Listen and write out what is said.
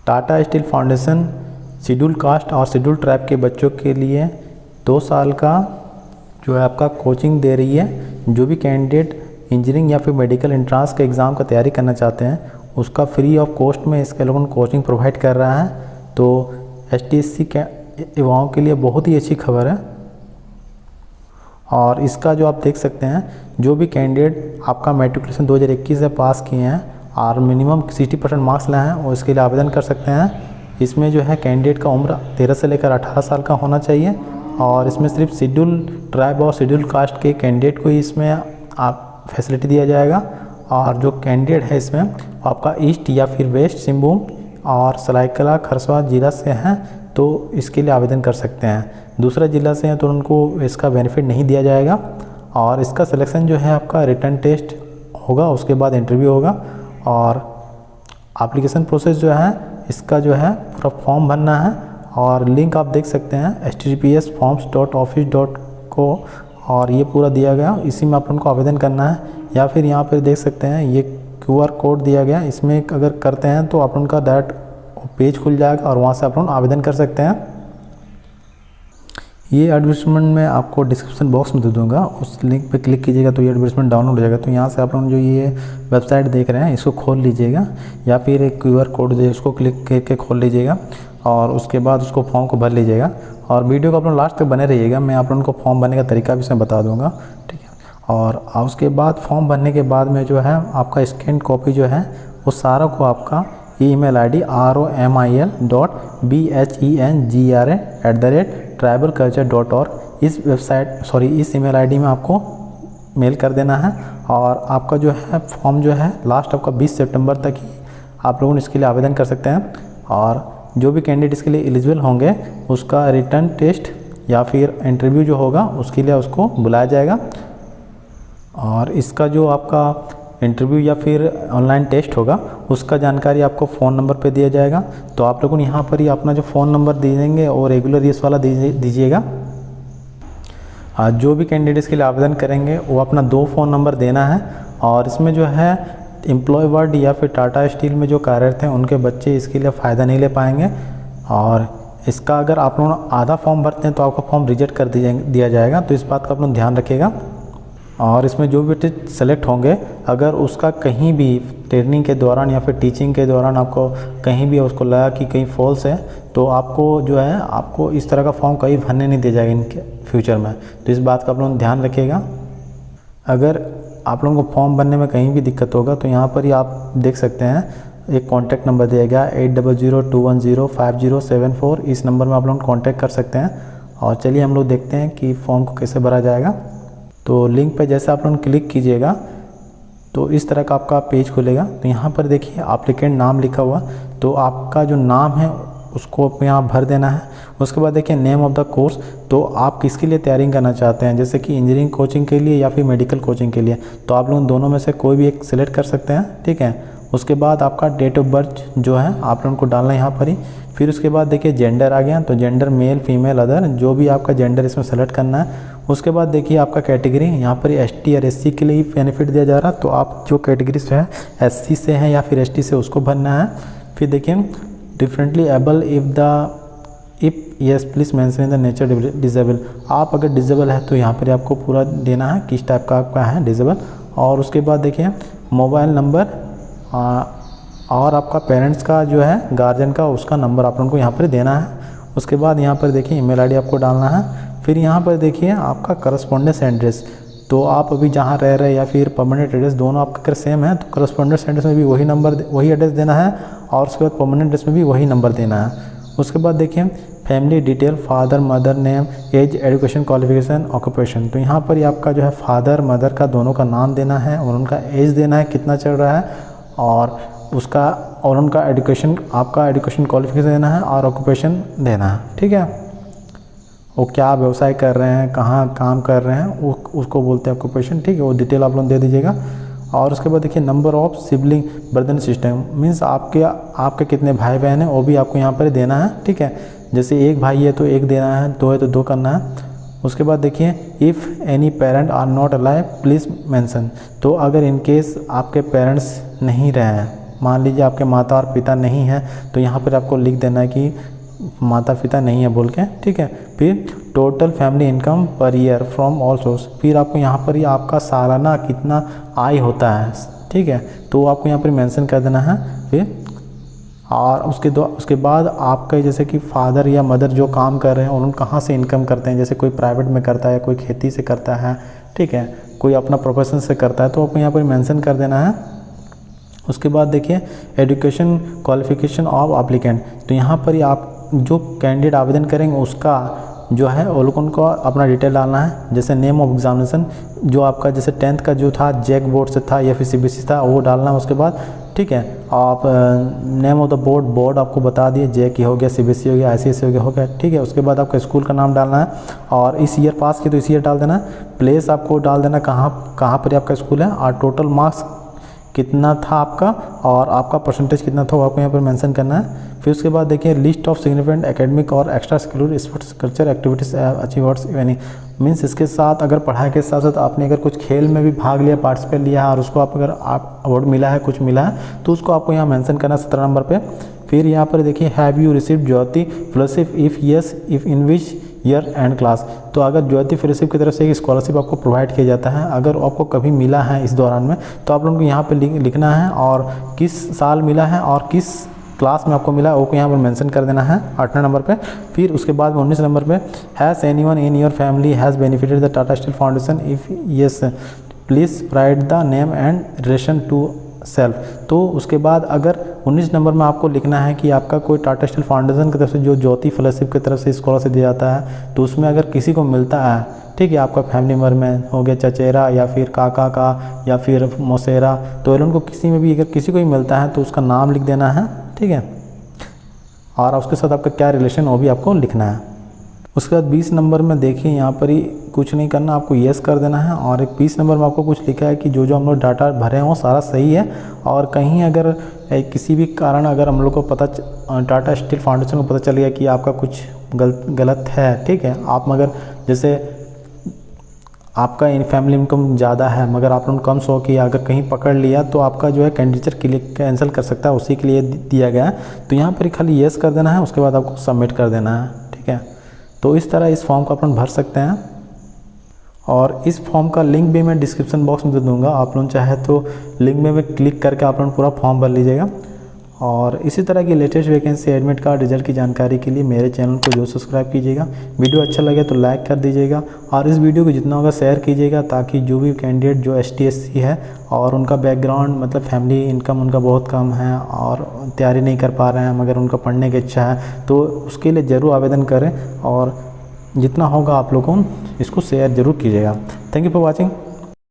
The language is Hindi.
Tata Steel foundation schedule caste और शेड्यूल ट्राइब के बच्चों के लिए 2 साल का जो है आपका कोचिंग दे रही है। जो भी कैंडिडेट इंजीनियरिंग या फिर मेडिकल एंट्रांस के एग्ज़ाम का तैयारी करना चाहते हैं उसका फ्री ऑफ कॉस्ट में इसके लोगों कोचिंग प्रोवाइड कर रहा है। तो HTSC के युवाओं के लिए बहुत ही अच्छी खबर है। और इसका जो आप देख सकते हैं, जो भी कैंडिडेट आपका मैट्रिकुलेशन 2021 से पास किए हैं और मिनिमम 60% मार्क्स लाए हैं वो इसके लिए आवेदन कर सकते हैं। इसमें जो है कैंडिडेट का उम्र 13 से लेकर 18 साल का होना चाहिए और इसमें सिर्फ शेड्यूल ट्राइब और शेड्यूल कास्ट के कैंडिडेट को ही इसमें आप फैसिलिटी दिया जाएगा। और जो कैंडिडेट है इसमें आपका ईस्ट या फिर वेस्ट सिंहभूम और सरायकेला खरसावा जिला से हैं तो इसके लिए आवेदन कर सकते हैं। दूसरा जिला से हैं तो उनको इसका बेनिफिट नहीं दिया जाएगा। और इसका सिलेक्शन जो है आपका रिटन टेस्ट होगा, उसके बाद इंटरव्यू होगा और एप्लीकेशन प्रोसेस जो है इसका जो है पूरा फॉर्म भरना है। और लिंक आप देख सकते हैं https://forms.office.co और ये पूरा दिया गया, इसी में आप उनको आवेदन करना है। या फिर यहाँ पर देख सकते हैं ये QR कोड दिया गया, इसमें अगर करते हैं तो आप उनका डायरेक्ट पेज खुल जाएगा और वहाँ से आप लोग आवेदन कर सकते हैं। ये एडवर्टाइजमेंट मैं आपको डिस्क्रिप्शन बॉक्स में दे दूँगा, उस लिंक पे क्लिक कीजिएगा तो ये एडवर्टाइजमेंट डाउनलोड हो जाएगा। तो यहाँ से आप लोग जो ये वेबसाइट देख रहे हैं इसको खोल लीजिएगा या फिर एक QR कोड दे उसको क्लिक करके खोल लीजिएगा और उसके बाद उसको फॉर्म को भर लीजिएगा। और वीडियो को आप लोग लास्ट तक बने रहिएगा, मैं आप लोगों को फॉर्म भरने का तरीका भी इसमें बता दूँगा, ठीक है। और उसके बाद फॉर्म भरने के बाद में जो है आपका स्कैन कॉपी जो है वो सारा को आपका ईमेल ID romil.bhengra@tribalculture.org इस ईमेल ID में आपको मेल कर देना है। और आपका जो है फॉर्म जो है लास्ट आपका 20 सितंबर तक ही आप लोग इसके लिए आवेदन कर सकते हैं। और जो भी कैंडिडेट इसके लिए एलिजिबल होंगे उसका रिटर्न टेस्ट या फिर इंटरव्यू जो होगा उसके लिए उसको बुलाया जाएगा। और इसका जो आपका इंटरव्यू या फिर ऑनलाइन टेस्ट होगा उसका जानकारी आपको फ़ोन नंबर पे दिया जाएगा। तो आप लोगों ने यहाँ पर ही अपना जो फ़ोन नंबर दे देंगे और रेगुलर इस वाला दीजिएगा। जो भी कैंडिडेट्स के लिए आवेदन करेंगे वो अपना 2 फ़ोन नंबर देना है। और इसमें जो है एम्प्लॉय वर्ड या फिर टाटा स्टील में जो कार्यरत हैं उनके बच्चे इसके लिए फ़ायदा नहीं ले पाएंगे। और इसका अगर आप लोग आधा फॉर्म भरते हैं तो आपका फॉर्म रिजेक्ट कर दिया जाएगा, तो इस बात का आप लोग ध्यान रखिएगा। और इसमें जो भी सेलेक्ट होंगे अगर उसका कहीं भी ट्रेनिंग के दौरान या फिर टीचिंग के दौरान आपको कहीं भी उसको लगा कि कहीं फॉल्स है तो आपको जो है आपको इस तरह का फॉर्म कहीं भरने नहीं दिया जाएगा इनके फ्यूचर में। तो इस बात का आप लोग ध्यान रखिएगा। अगर आप लोगों को फॉर्म भरने में कहीं भी दिक्कत होगा तो यहाँ पर ही आप देख सकते हैं एक कॉन्टैक्ट नंबर दिया गया 8002105074। इस नंबर में आप लोग कॉन्टैक्ट कर सकते हैं। और चलिए हम लोग देखते हैं कि फॉर्म को कैसे भरा जाएगा। तो लिंक पे जैसे आप लोग क्लिक कीजिएगा तो इस तरह का आपका पेज खुलेगा। तो यहाँ पर देखिए एप्लीकेंट नाम लिखा हुआ, तो आपका जो नाम है उसको यहाँ भर देना है। उसके बाद देखिए नेम ऑफ द कोर्स, तो आप किसके लिए तैयारी करना चाहते हैं, जैसे कि इंजीनियरिंग कोचिंग के लिए या फिर मेडिकल कोचिंग के लिए, तो आप लोग दोनों में से कोई भी एक सिलेक्ट कर सकते हैं, ठीक है। उसके बाद आपका डेट ऑफ बर्थ जो है आप लोगों को डालना है यहाँ पर ही। फिर उसके बाद देखिए जेंडर आ गया, तो जेंडर मेल फीमेल अदर जो भी आपका जेंडर इसमें सेलेक्ट करना है। उसके बाद देखिए आपका कैटेगरी, यहाँ पर ST और SC के लिए ही बेनिफिट दिया जा रहा है, तो आप जो कैटेगरी से है SC से है या फिर ST से उसको भरना है। फिर देखिए differently able if yes please mention in the nature disable, आप अगर डिसेबल है तो यहाँ पर आपको पूरा देना है किस टाइप का आपका है डिसेबल। और उसके बाद देखिए मोबाइल नंबर और आपका पेरेंट्स का जो है गार्जियन का उसका नंबर आप लोगों को यहाँ पर देना है। उसके बाद यहाँ पर देखिए ईमेल ID आपको डालना है। फिर यहाँ पर देखिए आपका करस्पॉन्डेंस एड्रेस, तो आप अभी जहाँ रह रहे हैं या फिर परमानेंट एड्रेस दोनों आपका अगर सेम है तो करस्पॉन्डेंस एड्रेस में भी वही एड्रेस देना है और उसके बाद परमानेंट एड्रेस में भी वही नंबर देना है। उसके बाद देखिए family detail, father mother name, age, education qualification, occupation, तो यहाँ पर ही आपका जो है फादर मदर का दोनों का नाम देना है और उनका एज देना है कितना चल रहा है और उसका और उनका एजुकेशन आपका एजुकेशन क्वालिफिकेशन देना है और ऑक्यूपेशन देना है, ठीक है। वो क्या व्यवसाय कर रहे हैं, कहाँ काम कर रहे हैं, वो उसको बोलते हैं ऑक्यूपेशन, ठीक है। वो डिटेल आप लोग दे दीजिएगा। और उसके बाद देखिए number of sibling brethren system, means आपके कितने भाई बहन हैं वो भी आपको यहाँ पर देना है, ठीक है। जैसे एक भाई है तो एक देना है, दो है तो दो करना है। उसके बाद देखिए if any parent are not alive please mention, तो अगर इन केस आपके पेरेंट्स नहीं रहे हैं मान लीजिए आपके माता और पिता नहीं हैं तो यहाँ पर आपको लिख देना है कि माता पिता नहीं है बोल के, ठीक है। फिर total family income per year from all source, फिर आपको यहाँ पर ही आपका सालाना कितना आय होता है, ठीक है, तो आपको यहाँ पर मेंशन कर देना है। फिर और उसके बाद आपका जैसे कि फादर या मदर जो काम कर रहे हैं उन्होंने कहाँ से इनकम करते हैं, जैसे कोई प्राइवेट में करता है, कोई खेती से करता है, ठीक है, कोई अपना प्रोफेशन से करता है, तो आपको यहाँ पर मेंशन कर देना है। उसके बाद देखिए एजुकेशन क्वालिफिकेशन ऑफ एप्लीकेंट, तो यहाँ पर ही आप जो कैंडिडेट आवेदन करेंगे उसका जो है वो लोग उनको अपना डिटेल डालना है, जैसे नेम ऑफ एग्जामिनेशन जो आपका जैसे 10th का जो था जैक बोर्ड से था या फिर CBSE था वो डालना है। उसके बाद ठीक है आप नेम ऑफ द बोर्ड आपको बता दिए, जैक ही हो गया, CBSE हो गया, ICSE हो गया, ठीक है। उसके बाद आपका स्कूल का नाम डालना है और इस ईयर पास किया तो इस ईयर डाल देना, प्लेस आपको डाल देना कहाँ पर आपका स्कूल है और टोटल मार्क्स कितना था आपका और आपका परसेंटेज कितना था वो आपको यहाँ पर मेंशन करना है। फिर उसके बाद देखिए लिस्ट ऑफ सिग्निफिकेंट एकेडमिक और extracurricular sports culture activities achievers, यानी मीन्स इसके साथ अगर पढ़ाई के साथ साथ आपने अगर कुछ खेल में भी भाग लिया, पार्टिसिपेट लिया है और उसको आप अगर आप अवार्ड मिला है, कुछ मिला है, तो उसको आपको यहाँ मेंशन करना 17 नंबर पे। फिर यहाँ पर देखिए have you received Jyoti fellowship, if yes if in which year and class, तो अगर ज्योति फेलोशिप की तरफ से एक स्कॉलरशिप आपको प्रोवाइड किया जाता है, अगर आपको कभी मिला है इस दौरान में, तो आप लोगों को यहाँ पे लिखना है और किस साल मिला है और किस क्लास में आपको मिला वो यहाँ पर मेंशन कर देना है 8 नंबर पे। फिर उसके बाद 19 नंबर पे has anyone in your family has benefited the Tata Steel Foundation, if yes please write the name and relation to self, तो उसके बाद अगर 19 नंबर में आपको लिखना है कि आपका कोई टाटा स्टील फाउंडेशन की तरफ से जो ज्योति फेलोशिप की तरफ से स्कॉलरशिप दिया जाता है, तो उसमें अगर किसी को मिलता है, ठीक है, आपका फैमिली मेम्बर में हो गया चचेरा या फिर काका का या फिर मौसेरा, तो उनको किसी में भी अगर किसी को भी मिलता है तो उसका नाम लिख देना है, ठीक है, और उसके साथ आपका क्या रिलेशन वो भी आपको लिखना है। उसके बाद 20 नंबर में देखिए यहाँ पर ही कुछ नहीं करना, आपको येस कर देना है और एक 20 नंबर में आपको कुछ लिखा है कि जो हम लोग डाटा भरे हैं वो सारा सही है और कहीं अगर किसी भी कारण अगर हम लोग को पता टाटा स्टील फाउंडेशन को पता चल गया कि आपका कुछ गलत है, ठीक है, आप मगर जैसे आपका फैमिली इनकम ज़्यादा है मगर आप लोग कम शो किया, अगर कहीं पकड़ लिया तो आपका जो है कैंडिडेट क्लिक कैंसिल कर सकता है, उसी के लिए दिया गया है। तो यहाँ पर खाली येस कर देना है, उसके बाद आपको सबमिट कर देना है, ठीक है। तो इस तरह इस फॉर्म को अपन भर सकते हैं और इस फॉर्म का लिंक भी मैं डिस्क्रिप्शन बॉक्स में दे दूँगा, आप लोग चाहे तो लिंक में क्लिक करके आप लोग पूरा फॉर्म भर लीजिएगा। और इसी तरह की latest vacancy admit card result की जानकारी के लिए मेरे चैनल को जो सब्सक्राइब कीजिएगा, वीडियो अच्छा लगे तो लाइक कर दीजिएगा और इस वीडियो को जितना होगा शेयर कीजिएगा, ताकि जो भी कैंडिडेट जो ST/SC है और उनका बैकग्राउंड मतलब फैमिली इनकम उनका बहुत कम है और तैयारी नहीं कर पा रहे हैं मगर उनका पढ़ने की इच्छा है, तो उसके लिए ज़रूर आवेदन करें और जितना होगा आप लोगों को इसको शेयर ज़रूर कीजिएगा। Thank you for watching.